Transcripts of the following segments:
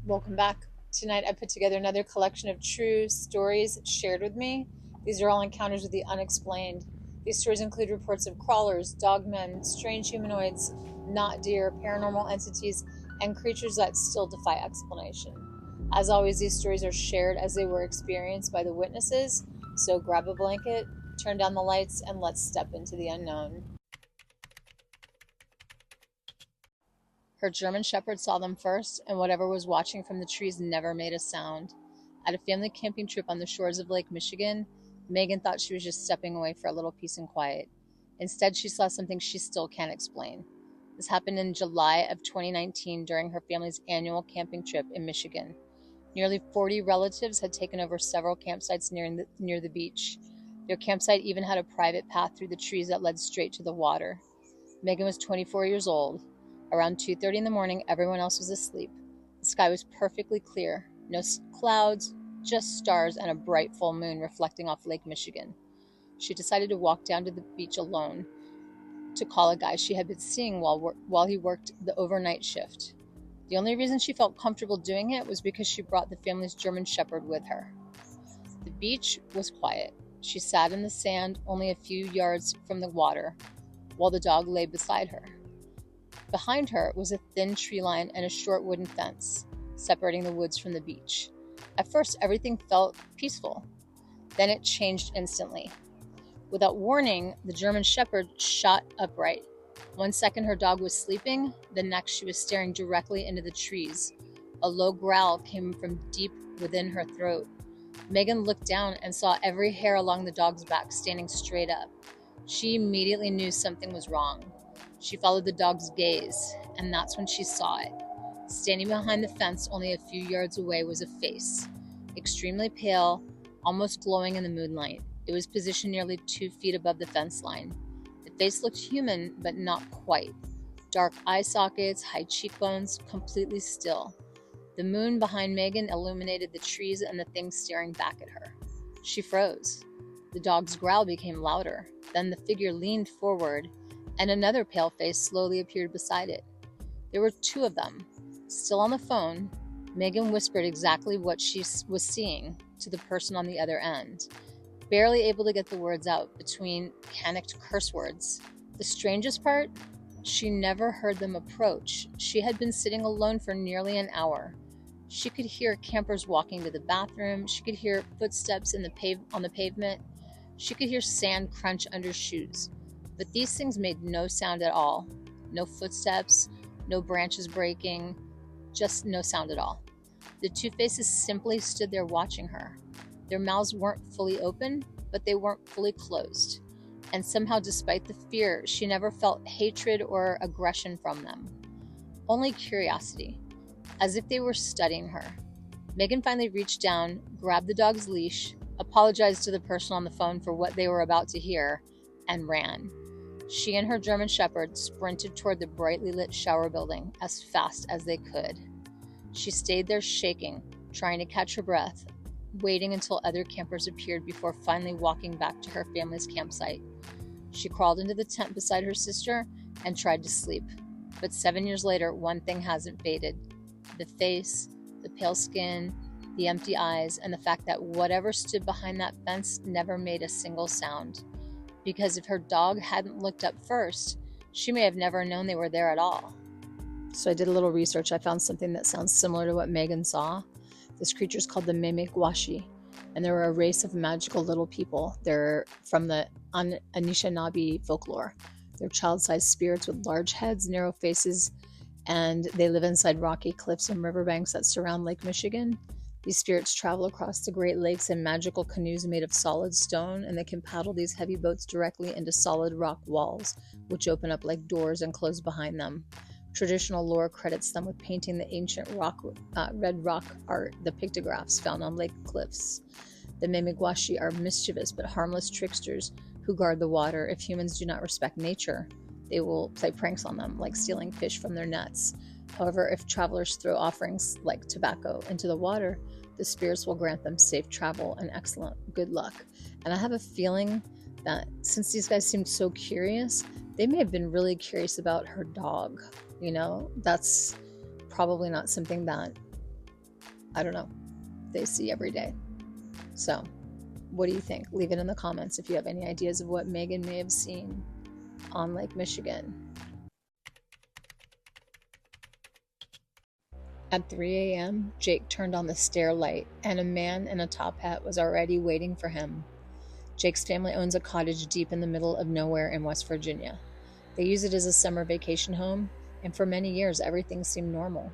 Welcome back. Tonight I put together another collection of true stories shared with me. These are all encounters with the unexplained. These stories include reports of crawlers, dogmen, strange humanoids, not deer, paranormal entities, and creatures that still defy explanation. As always, these stories are shared as they were experienced by the witnesses, so grab a blanket, turn down the lights, and let's step into the unknown. Her German shepherd saw them first, and whatever was watching from the trees never made a sound. At a family camping trip on the shores of Lake Michigan, Megan thought she was just stepping away for a little peace and quiet. Instead, she saw something she still can't explain. This happened in July of 2019 during her family's annual camping trip in Michigan. Nearly 40 relatives had taken over several campsites near the beach. Their campsite even had a private path through the trees that led straight to the water. Megan was 24 years old. Around 2:30 in the morning, everyone else was asleep. The sky was perfectly clear. No clouds, just stars and a bright full moon reflecting off Lake Michigan. She decided to walk down to the beach alone to call a guy she had been seeing while he worked the overnight shift. The only reason she felt comfortable doing it was because she brought the family's German shepherd with her. The beach was quiet. She sat in the sand only a few yards from the water, while the dog lay beside her. Behind her was a thin tree line and a short wooden fence, separating the woods from the beach. At first, everything felt peaceful. Then it changed instantly. Without warning, the German shepherd shot upright. One second her dog was sleeping, the next she was staring directly into the trees. A low growl came from deep within her throat. Megan looked down and saw every hair along the dog's back standing straight up. She immediately knew something was wrong. She followed the dog's gaze, and that's when she saw it. Standing behind the fence only a few yards away was a face, extremely pale, almost glowing in the moonlight. It was positioned nearly 2 feet above the fence line. The face looked human, but not quite. Dark eye sockets, high cheekbones, completely still. The moon behind Megan illuminated the trees and the thing staring back at her. She froze. The dog's growl became louder. Then the figure leaned forward, and another pale face slowly appeared beside it. There were 2 of them. Still on the phone, Megan whispered exactly what she was seeing to the person on the other end, barely able to get the words out between panicked curse words. The strangest part? She never heard them approach. She had been sitting alone for nearly an hour. She could hear campers walking to the bathroom. She could hear footsteps on the pavement. She could hear sand crunch under shoes. But these things made no sound at all. No footsteps, no branches breaking, just no sound at all. The 2 faces simply stood there watching her. Their mouths weren't fully open, but they weren't fully closed. And somehow, despite the fear, she never felt hatred or aggression from them. Only curiosity, as if they were studying her. Megan finally reached down, grabbed the dog's leash, apologized to the person on the phone for what they were about to hear, and ran. She and her German shepherd sprinted toward the brightly lit shower building as fast as they could. She stayed there shaking, trying to catch her breath, waiting until other campers appeared before finally walking back to her family's campsite. She crawled into the tent beside her sister and tried to sleep. But 7 years later, one thing hasn't faded. The face, the pale skin, the empty eyes, and the fact that whatever stood behind that fence never made a single sound. Because if her dog hadn't looked up first, she may have never known they were there at all. So I did a little research. I found something that sounds similar to what Megan saw. This creature is called the Memegwashi, and they're a race of magical little people. They're from the Anishinaabe folklore. They're child-sized spirits with large heads, narrow faces, and they live inside rocky cliffs and riverbanks that surround Lake Michigan. These spirits travel across the Great Lakes in magical canoes made of solid stone, and they can paddle these heavy boats directly into solid rock walls, which open up like doors and close behind them. Traditional lore credits them with painting the ancient red rock art, the pictographs found on lake cliffs. The Memegwashi are mischievous but harmless tricksters who guard the water. If humans do not respect nature, they will play pranks on them, like stealing fish from their nets. However, if travelers throw offerings like tobacco into the water, the spirits will grant them safe travel and excellent good luck. And I have a feeling that since these guys seemed so curious, they may have been really curious about her dog. You know, that's probably not something that I don't know, they see every day. So what do you think? Leave it in the comments if you have any ideas of what Megan may have seen on Lake Michigan. At 3 a.m., Jake turned on the stair light, and a man in a top hat was already waiting for him. Jake's family owns a cottage deep in the middle of nowhere in West Virginia. They use it as a summer vacation home, and for many years everything seemed normal.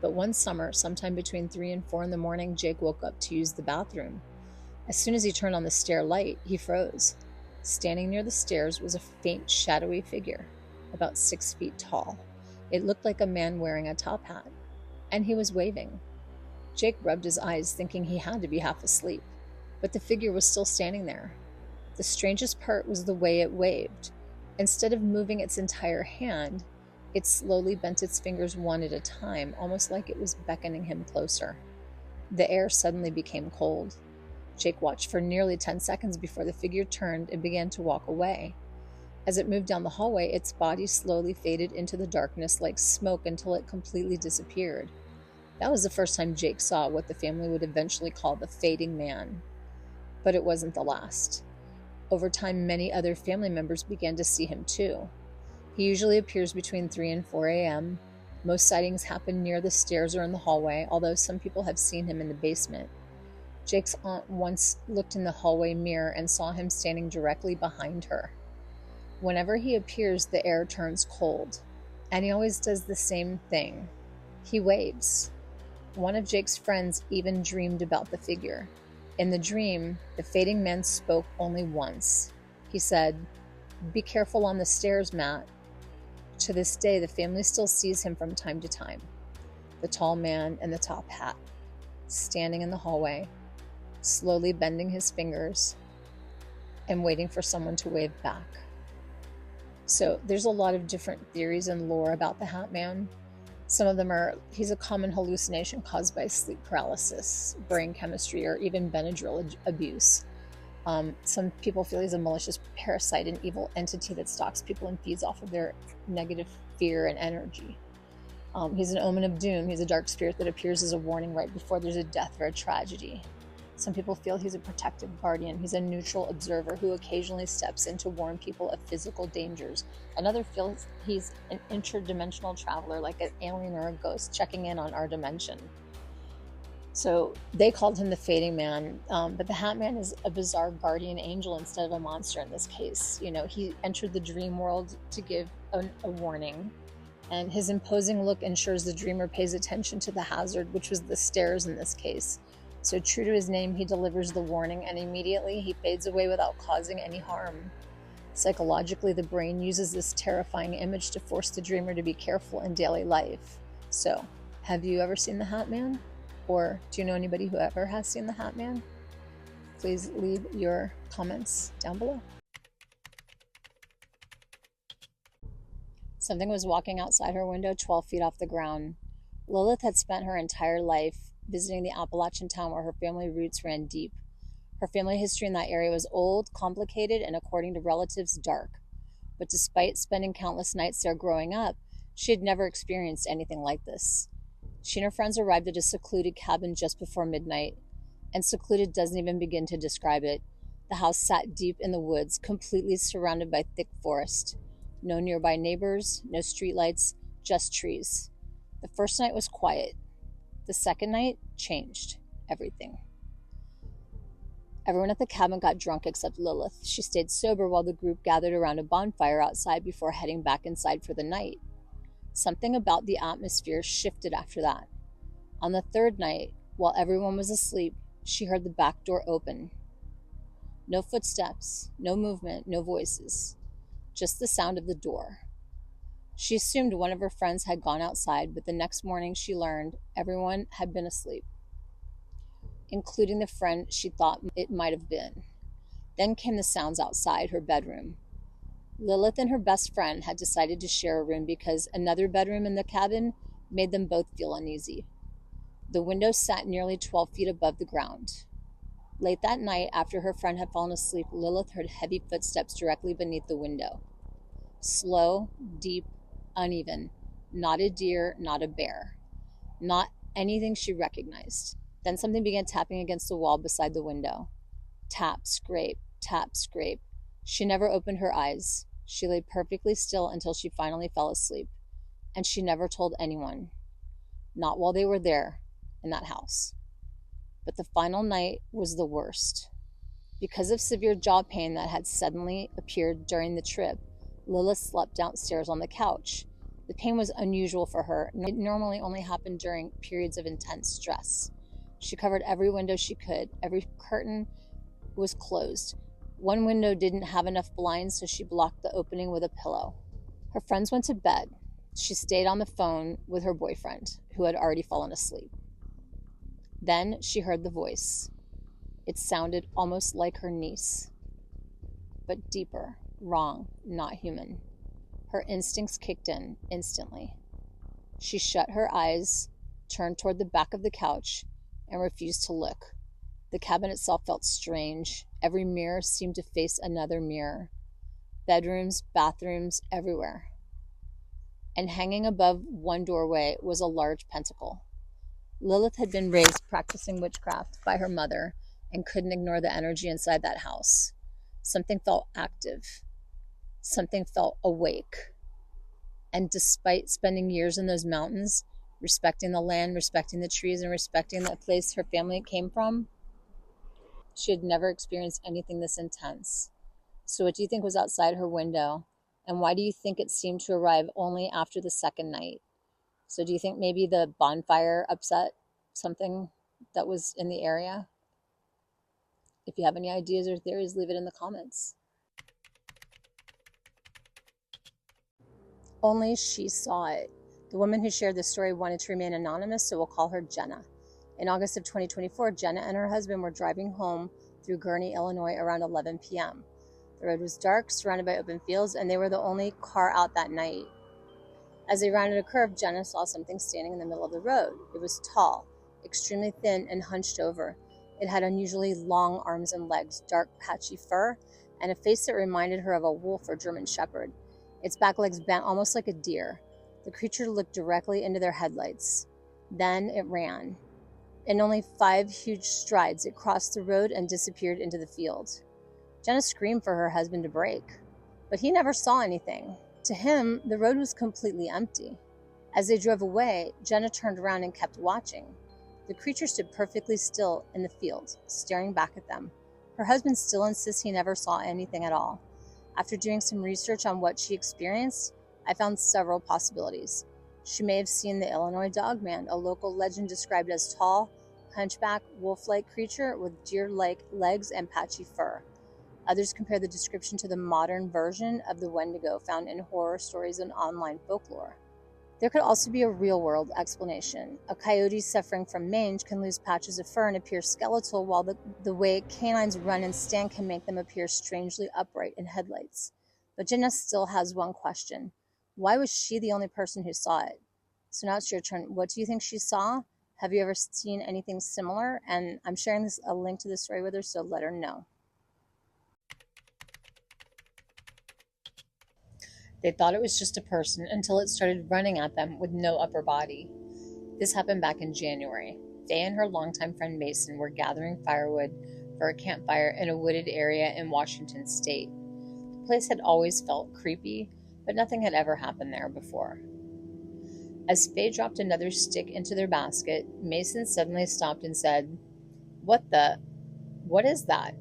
But one summer, sometime between 3 and 4 in the morning, Jake woke up to use the bathroom. As soon as he turned on the stair light, he froze. Standing near the stairs was a faint, shadowy figure, about 6 feet tall. It looked like a man wearing a top hat, and he was waving. Jake rubbed his eyes, thinking he had to be half asleep, but the figure was still standing there. The strangest part was the way it waved. Instead of moving its entire hand, it slowly bent its fingers one at a time, almost like it was beckoning him closer. The air suddenly became cold. Jake watched for nearly 10 seconds before the figure turned and began to walk away. As it moved down the hallway, its body slowly faded into the darkness like smoke until it completely disappeared. That was the first time Jake saw what the family would eventually call the fading man. But it wasn't the last. Over time, many other family members began to see him too. He usually appears between 3 and 4 a.m. Most sightings happen near the stairs or in the hallway, although some people have seen him in the basement. Jake's aunt once looked in the hallway mirror and saw him standing directly behind her. Whenever he appears, the air turns cold, and he always does the same thing. He waves. One of Jake's friends even dreamed about the figure. In the dream, the fading man spoke only once. He said, "Be careful on the stairs, Matt." To this day, the family still sees him from time to time. The tall man in the top hat, standing in the hallway, slowly bending his fingers and waiting for someone to wave back. So there's a lot of different theories and lore about the Hat Man. Some of them are he's a common hallucination caused by sleep paralysis, brain chemistry, or even Benadryl abuse. Some people feel he's a malicious parasite, an evil entity that stalks people and feeds off of their negative fear and energy. He's an omen of doom. He's a dark spirit that appears as a warning right before there's a death or a tragedy. Some people feel he's a protective guardian. He's a neutral observer who occasionally steps in to warn people of physical dangers. Another feels he's an interdimensional traveler, like an alien or a ghost checking in on our dimension. So they called him the Fading Man, but the Hat Man is a bizarre guardian angel instead of a monster in this case. You know, he entered the dream world to give a warning, and his imposing look ensures the dreamer pays attention to the hazard, which was the stairs in this case. So true to his name, he delivers the warning, and immediately he fades away without causing any harm. Psychologically, the brain uses this terrifying image to force the dreamer to be careful in daily life. So, have you ever seen the Hat Man? Or do you know anybody who ever has seen the Hat Man? Please leave your comments down below. Something was walking outside her window 12 feet off the ground. Lilith had spent her entire life visiting the Appalachian town where her family roots ran deep. Her family history in that area was old, complicated, and according to relatives, dark. But despite spending countless nights there growing up, she had never experienced anything like this. She and her friends arrived at a secluded cabin just before midnight, and secluded doesn't even begin to describe it. The house sat deep in the woods, completely surrounded by thick forest. No nearby neighbors, no streetlights, just trees. The first night was quiet. The second night changed everything. Everyone at the cabin got drunk except Lilith. She stayed sober while the group gathered around a bonfire outside before heading back inside for the night. Something about the atmosphere shifted after that. On the third night, while everyone was asleep, she heard the back door open. No footsteps, no movement, no voices, just the sound of the door. She assumed one of her friends had gone outside, but the next morning she learned everyone had been asleep, including the friend she thought it might have been. Then came the sounds outside her bedroom. Lilith and her best friend had decided to share a room because another bedroom in the cabin made them both feel uneasy. The window sat nearly 12 feet above the ground. Late that night, after her friend had fallen asleep, Lilith heard heavy footsteps directly beneath the window. Slow, deep, uneven. Not a deer, not a bear. Not anything she recognized. Then something began tapping against the wall beside the window. Tap, scrape, tap, scrape. She never opened her eyes. She lay perfectly still until she finally fell asleep. And she never told anyone. Not while they were there, in that house. But the final night was the worst. Because of severe jaw pain that had suddenly appeared during the trip, Lilith slept downstairs on the couch. The pain was unusual for her. It normally only happened during periods of intense stress. She covered every window she could. Every curtain was closed. One window didn't have enough blinds, so she blocked the opening with a pillow. Her friends went to bed. She stayed on the phone with her boyfriend, who had already fallen asleep. Then she heard the voice. It sounded almost like her niece, but deeper, wrong, not human. Her instincts kicked in instantly. She shut her eyes, turned toward the back of the couch, and refused to look. The cabin itself felt strange. Every mirror seemed to face another mirror. Bedrooms, bathrooms, everywhere. And hanging above one doorway was a large pentacle. Lilith had been raised practicing witchcraft by her mother and couldn't ignore the energy inside that house. Something felt active. Something felt awake. And despite spending years in those mountains, respecting the land, respecting the trees, and respecting the place her family came from, she had never experienced anything this intense. So what do you think was outside her window? And why do you think it seemed to arrive only after the second night? So do you think maybe the bonfire upset something that was in the area? If you have any ideas or theories, leave it in the comments. Only she saw it. The woman who shared this story wanted to remain anonymous, so we'll call her Jenna. In August of 2024, Jenna and her husband were driving home through Gurnee, Illinois around 11 p.m. The road was dark, surrounded by open fields, and they were the only car out that night. As they rounded a curve, Jenna saw something standing in the middle of the road. It was tall, extremely thin, and hunched over. It had unusually long arms and legs, dark, patchy fur, and a face that reminded her of a wolf or German shepherd. Its back legs bent almost like a deer. The creature looked directly into their headlights. Then it ran. In only 5 huge strides, it crossed the road and disappeared into the field. Jenna screamed for her husband to brake, but he never saw anything. To him, the road was completely empty. As they drove away, Jenna turned around and kept watching. The creature stood perfectly still in the field, staring back at them. Her husband still insists he never saw anything at all. After doing some research on what she experienced, I found several possibilities. She may have seen the Illinois Dogman, a local legend described as tall, hunchback, wolf-like creature with deer-like legs and patchy fur. Others compare the description to the modern version of the Wendigo found in horror stories and online folklore. There could also be a real-world explanation. A coyote suffering from mange can lose patches of fur and appear skeletal, while the way canines run and stand can make them appear strangely upright in headlights. But Jenna still has one question. Why was she the only person who saw it? So now it's your turn. What do you think she saw? Have you ever seen anything similar? And I'm sharing a link to the story with her, so let her know. They thought it was just a person until it started running at them with no upper body. This happened back in January. Faye and her longtime friend Mason were gathering firewood for a campfire in a wooded area in Washington state. The place had always felt creepy, but nothing had ever happened there before. As Faye dropped another stick into their basket, Mason suddenly stopped and said, What is that?"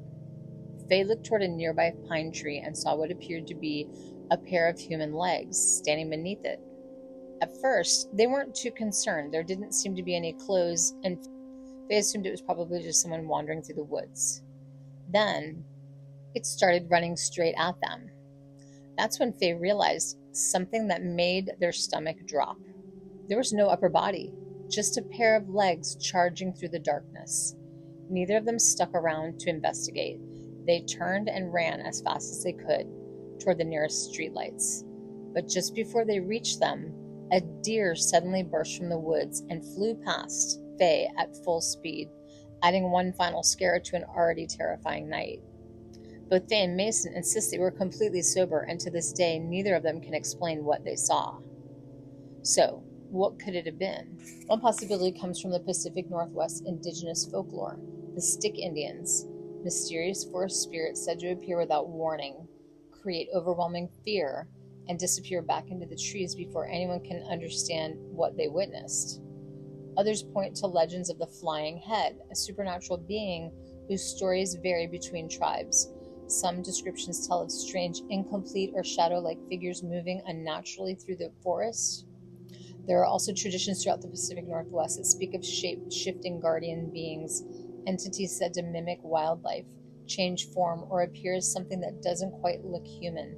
Faye looked toward a nearby pine tree and saw what appeared to be a pair of human legs standing beneath it. At first, they weren't too concerned. There didn't seem to be any clothes, and Faye assumed it was probably just someone wandering through the woods. Then, it started running straight at them. That's when Faye realized something that made their stomach drop. There was no upper body, just a pair of legs charging through the darkness. Neither of them stuck around to investigate. They turned and ran as fast as they could toward the nearest streetlights. But just before they reached them, a deer suddenly burst from the woods and flew past Faye at full speed, adding one final scare to an already terrifying night. Both Faye and Mason insist they were completely sober, and to this day, neither of them can explain what they saw. So, What could it have been? One possibility comes from the Pacific Northwest indigenous folklore. The Stick Indians, mysterious forest spirits said to appear without warning, create overwhelming fear, and disappear back into the trees before anyone can understand what they witnessed. Others point to legends of the Flying Head, a supernatural being whose stories vary between tribes. Some descriptions tell of strange, incomplete, or shadow-like figures moving unnaturally through the forest. There are also traditions throughout the Pacific Northwest that speak of shape-shifting guardian beings, entities said to mimic wildlife, change form, or appear as something that doesn't quite look human.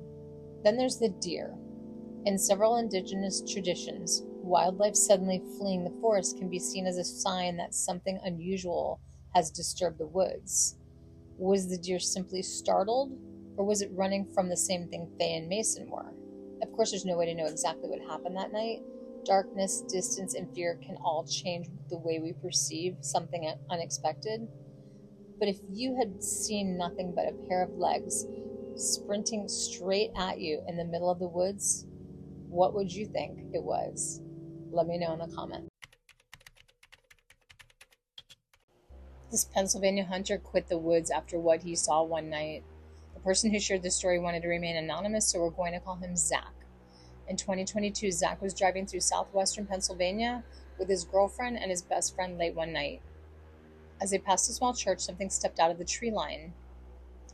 Then there's the deer. In several indigenous traditions, wildlife suddenly fleeing the forest can be seen as a sign that something unusual has disturbed the woods. Was the deer simply startled, or was it running from the same thing Faye and Mason were? Of course, there's no way to know exactly what happened that night. Darkness, distance, and fear can all change the way we perceive something unexpected. But if you had seen nothing but a pair of legs sprinting straight at you in the middle of the woods, what would you think it was? Let me know in the comment. This Pennsylvania hunter quit the woods after what he saw one night. The person who shared this story wanted to remain anonymous, so we're going to call him Zach. In 2022, Zach was driving through southwestern Pennsylvania with his girlfriend and his best friend late one night. As they passed a small church, something stepped out of the tree line.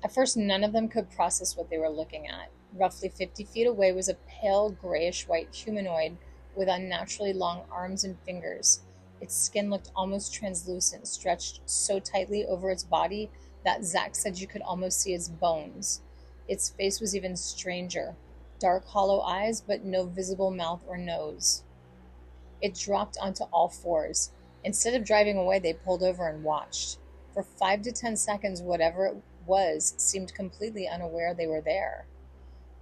At first, none of them could process what they were looking at. Roughly 50 feet away was a pale grayish-white humanoid with unnaturally long arms and fingers. Its skin looked almost translucent, stretched so tightly over its body that Zach said you could almost see its bones. Its face was even stranger. Dark, hollow eyes, but no visible mouth or nose. It dropped onto all fours. Instead of driving away, they pulled over and watched. For 5 to 10 seconds, whatever it was seemed completely unaware they were there.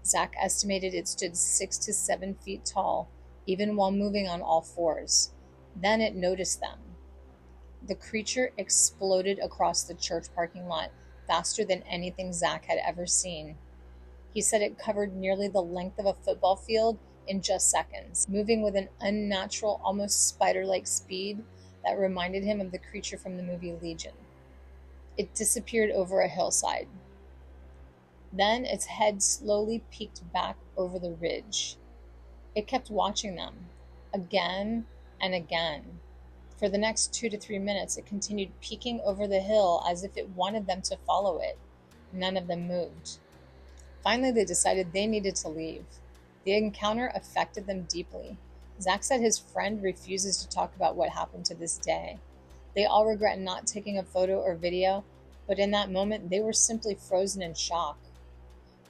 Zach estimated it stood 6 to 7 feet tall, even while moving on all fours. Then it noticed them. The creature exploded across the church parking lot faster than anything Zach had ever seen. He said it covered nearly the length of a football field in just seconds, moving with an unnatural, almost spider-like speed that reminded him of the creature from the movie Legion. It disappeared over a hillside. Then its head slowly peeked back over the ridge. It kept watching them, again and again. For the next 2 to 3 minutes, it continued peeking over the hill as if it wanted them to follow it. None of them moved. Finally, they decided they needed to leave. The encounter affected them deeply. Zach said his friend refuses to talk about what happened to this day. They all regret not taking a photo or video, but in that moment, they were simply frozen in shock.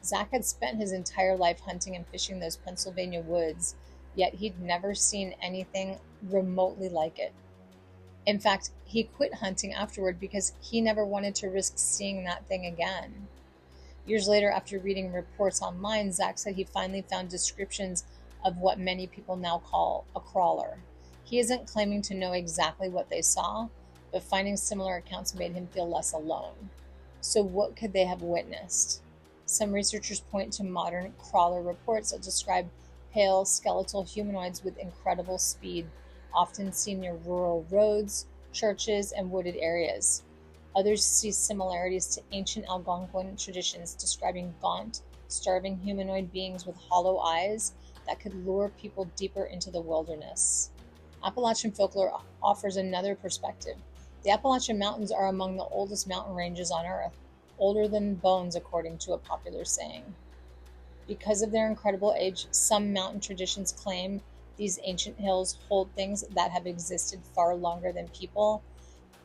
Zach had spent his entire life hunting and fishing those Pennsylvania woods, yet he'd never seen anything remotely like it. In fact, he quit hunting afterward because he never wanted to risk seeing that thing again. Years later, after reading reports online, Zach said he finally found descriptions of what many people now call a crawler. He isn't claiming to know exactly what they saw, but finding similar accounts made him feel less alone. So what could they have witnessed? Some researchers point to modern crawler reports that describe pale, skeletal humanoids with incredible speed, often seen near rural roads, churches, and wooded areas. Others see similarities to ancient Algonquin traditions describing gaunt, starving humanoid beings with hollow eyes that could lure people deeper into the wilderness. Appalachian folklore offers another perspective. The Appalachian Mountains are among the oldest mountain ranges on Earth, older than bones, according to a popular saying. Because of their incredible age, some mountain traditions claim these ancient hills hold things that have existed far longer than people,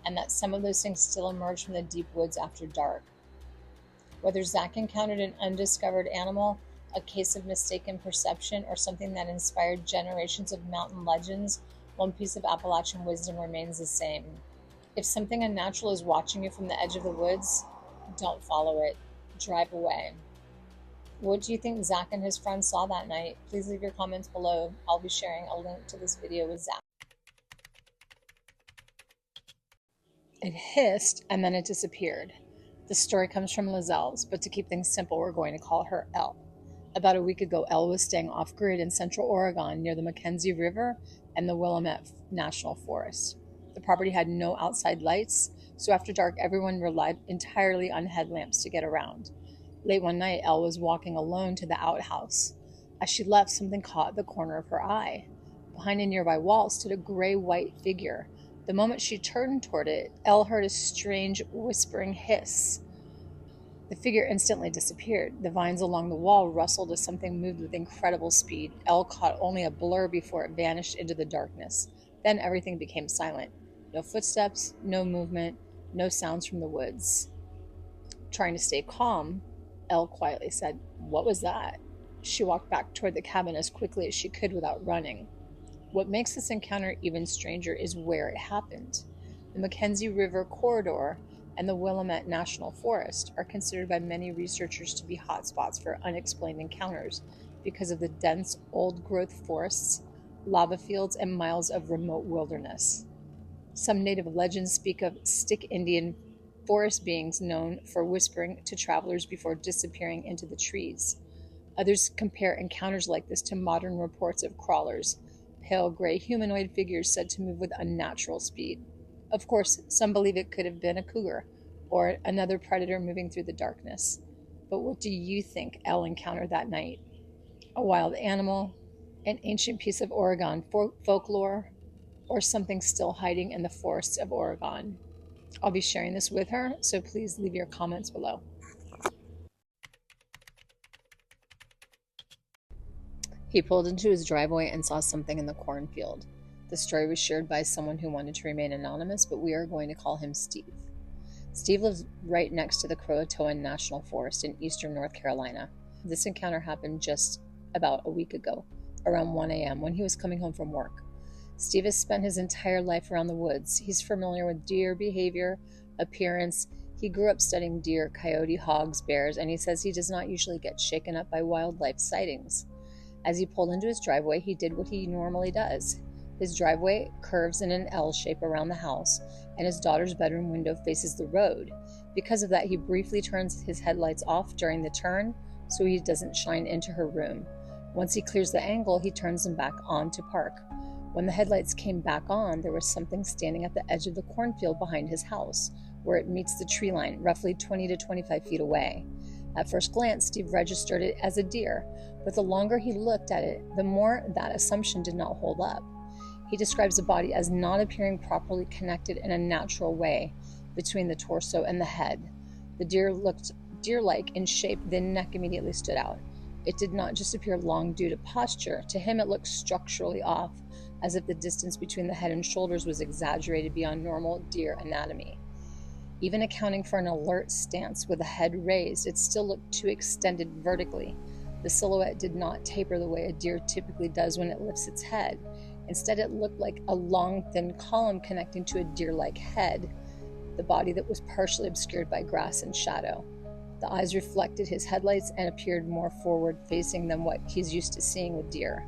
and that some of those things still emerge from the deep woods after dark. Whether Zach encountered an undiscovered animal, a case of mistaken perception, or something that inspired generations of mountain legends, one piece of Appalachian wisdom remains the same. If something unnatural is watching you from the edge of the woods, don't follow it. Drive away. What do you think Zach and his friends saw that night? Please leave your comments below. I'll be sharing a link to this video with Zach. It hissed and then it disappeared. The story comes from Lizelle's, but to keep things simple, we're going to call her Elle. About a week ago, Elle was staying off-grid in central Oregon near the Mackenzie River and the Willamette National Forest. The property had no outside lights, so after dark, everyone relied entirely on headlamps to get around. Late one night, Elle was walking alone to the outhouse. As she left, something caught the corner of her eye. Behind a nearby wall stood a gray-white figure. The moment she turned toward it, Elle heard a strange whispering hiss. The figure instantly disappeared. The vines along the wall rustled as something moved with incredible speed. Elle caught only a blur before it vanished into the darkness. Then everything became silent. No footsteps, no movement, no sounds from the woods. Trying to stay calm, Elle quietly said, "What was that?" She walked back toward the cabin as quickly as she could without running. What makes this encounter even stranger is where it happened. The Mackenzie River corridor and the Willamette National Forest are considered by many researchers to be hotspots for unexplained encounters because of the dense old-growth forests, lava fields, and miles of remote wilderness. Some native legends speak of stick Indian forest beings known for whispering to travelers before disappearing into the trees. Others compare encounters like this to modern reports of crawlers, pale gray humanoid figures said to move with unnatural speed. Of course, some believe it could have been a cougar or another predator moving through the darkness. But what do you think Elle encountered that night? A wild animal, an ancient piece of Oregon folklore, or something still hiding in the forests of Oregon? I'll be sharing this with her, so please leave your comments below. He pulled into his driveway and saw something in the cornfield. The story was shared by someone who wanted to remain anonymous, but we are going to call him Steve. Steve lives right next to the Croatoan National Forest in eastern North Carolina. This encounter happened just about a week ago, around 1 a.m. when he was coming home from work. Steve has spent his entire life around the woods. He's familiar with deer behavior, appearance. He grew up studying deer, coyote, hogs, bears, and he says he does not usually get shaken up by wildlife sightings. As he pulled into his driveway, he did what he normally does. His driveway curves in an L shape around the house, and his daughter's bedroom window faces the road. Because of that, he briefly turns his headlights off during the turn so he doesn't shine into her room. Once he clears the angle, he turns them back on to park. When the headlights came back on, there was something standing at the edge of the cornfield behind his house, where it meets the tree line, roughly 20 to 25 feet away. At first glance, Steve registered it as a deer, but the longer he looked at it, the more that assumption did not hold up. He describes the body as not appearing properly connected in a natural way between the torso and the head. The deer looked deer-like in shape, the neck immediately stood out. It did not just appear long due to posture. To him, it looked structurally off, as if the distance between the head and shoulders was exaggerated beyond normal deer anatomy. Even accounting for an alert stance with the head raised, it still looked too extended vertically. The silhouette did not taper the way a deer typically does when it lifts its head. Instead, it looked like a long, thin column connecting to a deer-like head, the body that was partially obscured by grass and shadow. The eyes reflected his headlights and appeared more forward-facing than what he's used to seeing with deer.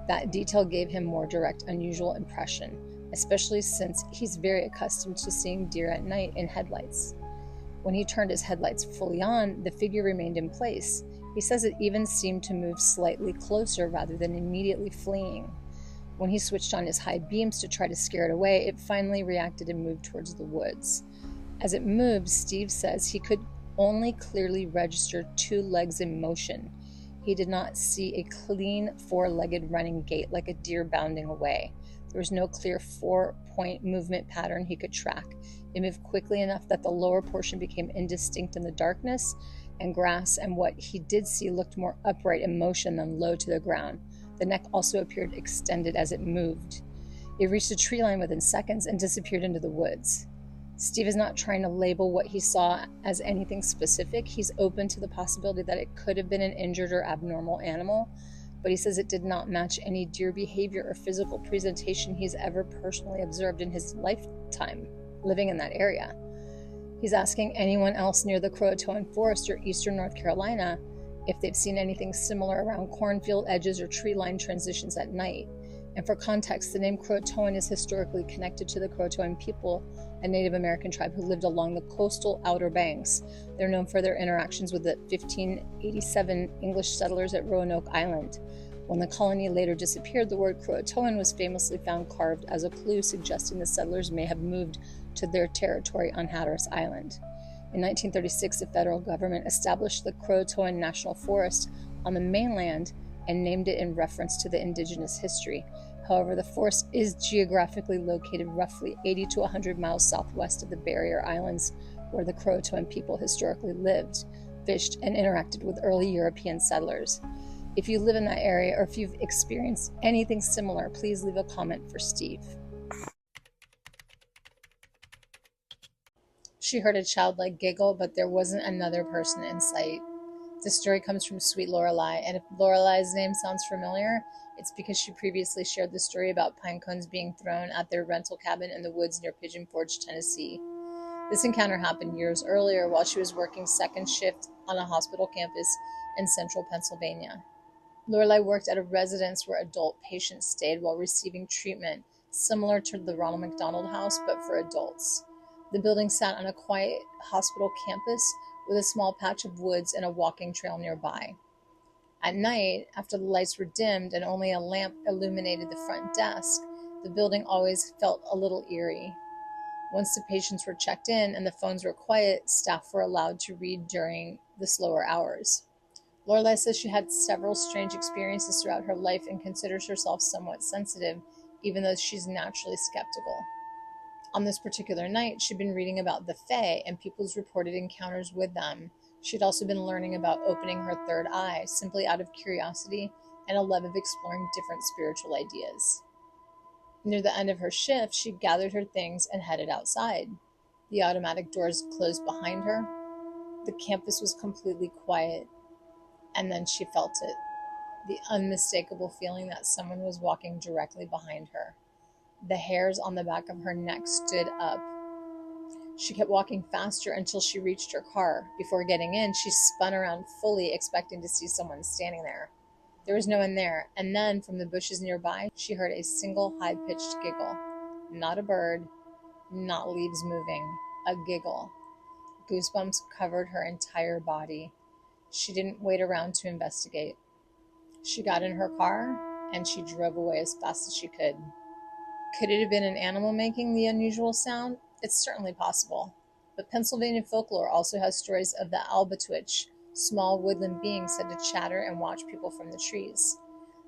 That detail gave him more direct, unusual impression, especially since he's very accustomed to seeing deer at night in headlights. When he turned his headlights fully on, the figure remained in place. He says it even seemed to move slightly closer rather than immediately fleeing. When he switched on his high beams to try to scare it away, it finally reacted and moved towards the woods. As it moved, Steve says he could only clearly register two legs in motion. He did not see a clean four-legged running gait like a deer bounding away. There was no clear four-point movement pattern he could track. It moved quickly enough that the lower portion became indistinct in the darkness and grass, and what he did see looked more upright in motion than low to the ground. The neck also appeared extended as it moved. It reached a tree line within seconds and disappeared into the woods. Steve is not trying to label what he saw as anything specific. He's open to the possibility that it could have been an injured or abnormal animal, but he says it did not match any deer behavior or physical presentation he's ever personally observed in his lifetime living in that area. He's asking anyone else near the Croatoan Forest or eastern North Carolina if they've seen anything similar around cornfield edges or tree line transitions at night. And for context, the name Croatoan is historically connected to the Croatoan people, a Native American tribe who lived along the coastal Outer Banks. They're known for their interactions with the 1587 English settlers at Roanoke Island. When the colony later disappeared, the word Croatoan was famously found carved as a clue suggesting the settlers may have moved to their territory on Hatteras Island. In 1936, the federal government established the Croatoan National Forest on the mainland and named it in reference to the indigenous history. However, the forest is geographically located roughly 80 to 100 miles southwest of the barrier islands where the Croatoan people historically lived, fished, and interacted with early European settlers. If you live in that area or if you've experienced anything similar, please leave a comment for Steve. She heard a childlike giggle, but there wasn't another person in sight. The story comes from Sweet Lorelei, and if Lorelai's name sounds familiar, it's because she previously shared the story about pine cones being thrown at their rental cabin in the woods near Pigeon Forge, Tennessee. This encounter happened years earlier while she was working second shift on a hospital campus in central Pennsylvania. Lorelei worked at a residence where adult patients stayed while receiving treatment, similar to the Ronald McDonald House, but for adults. The building sat on a quiet hospital campus with a small patch of woods and a walking trail nearby. At night, after the lights were dimmed and only a lamp illuminated the front desk, the building always felt a little eerie. Once the patients were checked in and the phones were quiet, staff were allowed to read during the slower hours. Lorelei says she had several strange experiences throughout her life and considers herself somewhat sensitive, even though she's naturally skeptical. On this particular night, she'd been reading about the Fae and people's reported encounters with them. She'd also been learning about opening her third eye, simply out of curiosity and a love of exploring different spiritual ideas. Near the end of her shift, she gathered her things and headed outside. The automatic doors closed behind her. The campus was completely quiet. And then she felt it, the unmistakable feeling that someone was walking directly behind her. The hairs on the back of her neck stood up. She kept walking faster until she reached her car. Before getting in, she spun around fully expecting to see someone standing there. There was no one there, and then from the bushes nearby, she heard a single high-pitched giggle. Not a bird, not leaves moving, a giggle. Goosebumps covered her entire body. She didn't wait around to investigate. She got in her car, and she drove away as fast as she could. Could it have been an animal making the unusual sound? It's certainly possible. But Pennsylvania folklore also has stories of the albatwitch, small woodland beings said to chatter and watch people from the trees.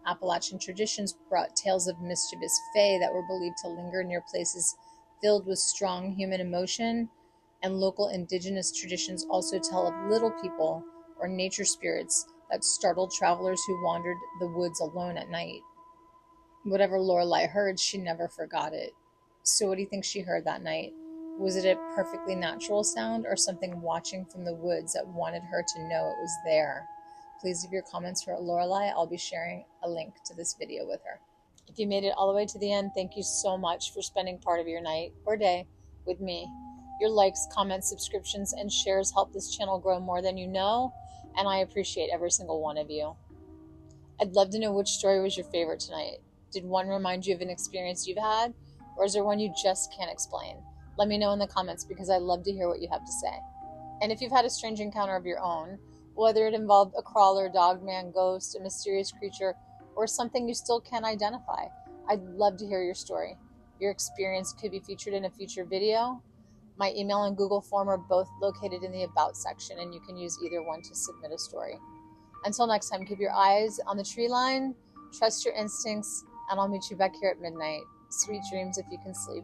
Appalachian traditions brought tales of mischievous fae that were believed to linger near places filled with strong human emotion, and local indigenous traditions also tell of little people or nature spirits that startled travelers who wandered the woods alone at night. Whatever Lorelei heard, she never forgot it. So what do you think she heard that night? Was it a perfectly natural sound or something watching from the woods that wanted her to know it was there? Please leave your comments for Lorelei. I'll be sharing a link to this video with her. If you made it all the way to the end, thank you so much for spending part of your night or day with me. Your likes, comments, subscriptions, and shares help this channel grow more than you know, and I appreciate every single one of you. I'd love to know which story was your favorite tonight. Did one remind you of an experience you've had, or is there one you just can't explain? Let me know in the comments because I love to hear what you have to say. And if you've had a strange encounter of your own, whether it involved a crawler, dogman, ghost, a mysterious creature, or something you still can't identify, I'd love to hear your story. Your experience could be featured in a future video. My email and Google form are both located in the About section, and you can use either one to submit a story. Until next time, keep your eyes on the tree line, trust your instincts, and I'll meet you back here at midnight. Sweet dreams if you can sleep.